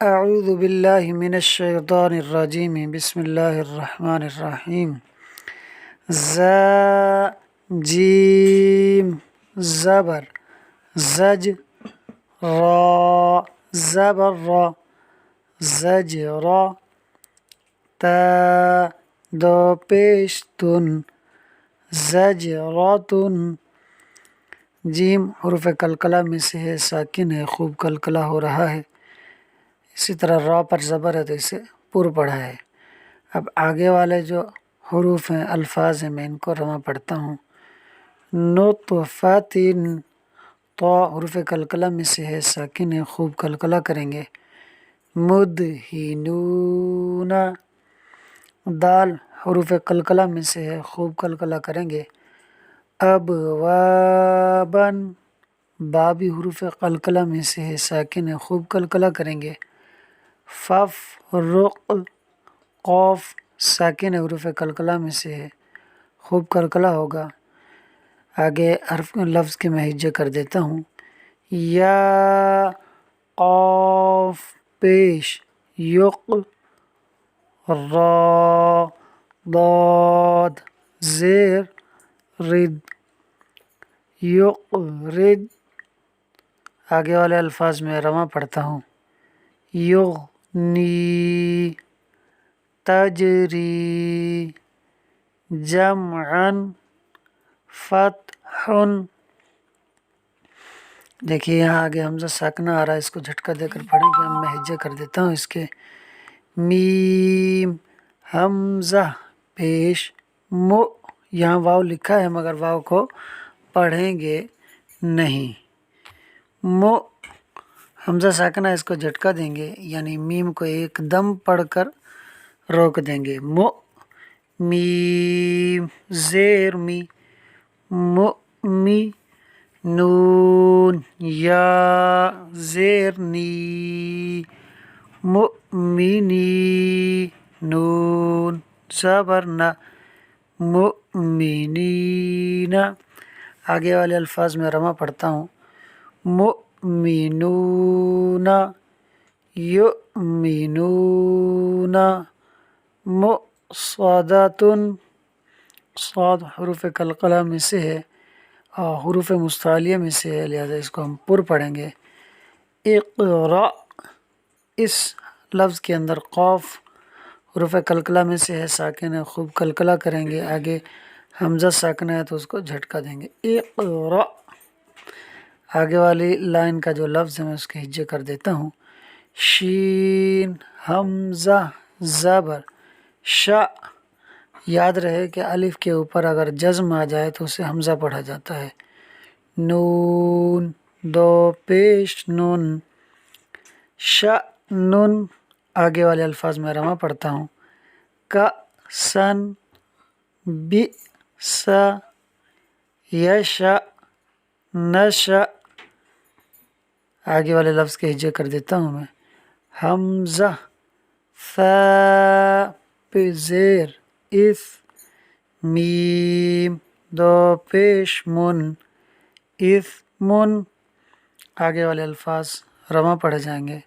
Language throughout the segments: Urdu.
اعوذ باللہ من الشیطان الرجیم بسم اللہ الرحمن الرحیم ز جیم زبر زج را زبر را زج را تا دو پیش تن زج را تن جیم حروف قلقلہ میں سے ہے، ساکن ہے، خوب قلقلہ ہو رہا ہے۔ اسی طرح را پر زبر ہے تو اسے پر پڑھا ہے۔ اب آگے والے جو حروف ہیں، الفاظ ہیں، میں ان کو رواں پڑھتا ہوں۔ نطفۃ، تو حروف قلقلہ میں سے ہے، ساکن ہے، خوب قلقلہ کریں گے۔ مدہنون، دال حروف قلقلہ میں سے ہے، خوب قلقلہ کریں گے۔ ابوابن، با بھی حروف قلقلہ میں سے ہے، ساکن ہے، خوب قلقلہ کریں گے۔ ففرق، قوف ساکن ہے، حروف قلقلہ میں سے ہے، خوب قلقلہ ہوگا۔ آگے حرف لفظ کے میں ہجے کر دیتا ہوں۔ یا قاف پیش یق، را ضاد زیر رد یقرد۔ آگے والے الفاظ میں رواں پڑھتا ہوں۔ یغنی، تجری، جمعا، فتح۔ دیکھیے یہاں آگے حمزہ ساکنہ آ رہا ہے، اس کو جھٹکا دے کر پڑھیں گے۔ میں ہجے کر دیتا ہوں اس کے۔ میم حمزہ پیش مو، یہاں واو لکھا ہے مگر واو کو پڑھیں گے نہیں۔ مو حمزہ ساکنہ، اس کو جھٹکا دیں گے، یعنی میم کو ایک دم پڑھ کر روک دیں گے۔ مو میم زیر می، مؤمی، نون یا زیر نی، مؤمنی، نون زبر نا، مؤمنین۔ آگے والے الفاظ میں رواں پڑھتا ہوں۔ مؤمنون، یؤمنون، مؤصدۃ، صاد حروف قلقلہ میں سے ہے اور حروف مستعلیہ میں سے ہے، لہذا اس کو ہم پر پڑھیں گے۔ اقرأ، اس لفظ کے اندر قاف حروف قلقلہ میں سے ہے، ساکن ہے، خوب قلقلہ کریں گے۔ آگے حمزہ ساکنہ ہے تو اس کو جھٹکا دیں گے۔ اقرأ، آگے والی لائن کا جو لفظ ہے میں اس کے ہجے کر دیتا ہوں۔ شین حمزہ زبر شا، یاد رہے کہ الف کے اوپر اگر جزم آ جائے تو اسے حمزہ پڑھا جاتا ہے۔ نون دو پیش نون، شأنن، آگے والے الفاظ میں رواں پڑھتا ہوں۔ کأسن، بئس، یشأ، نشأ، آگے والے لفظ کے ہجے کر دیتا ہوں میں۔ حمزہ فا پہ زیر اف، میم دو پیش من، اثمن، آگے والے الفاظ رواں پڑھے جائیں گے۔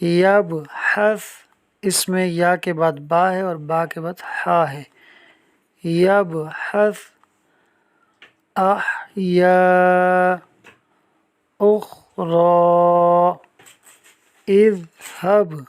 یبحث، اس میں یا کے بعد با ہے اور با کے بعد ہا ہے۔ یبحث، احیا، اخری، اذهب۔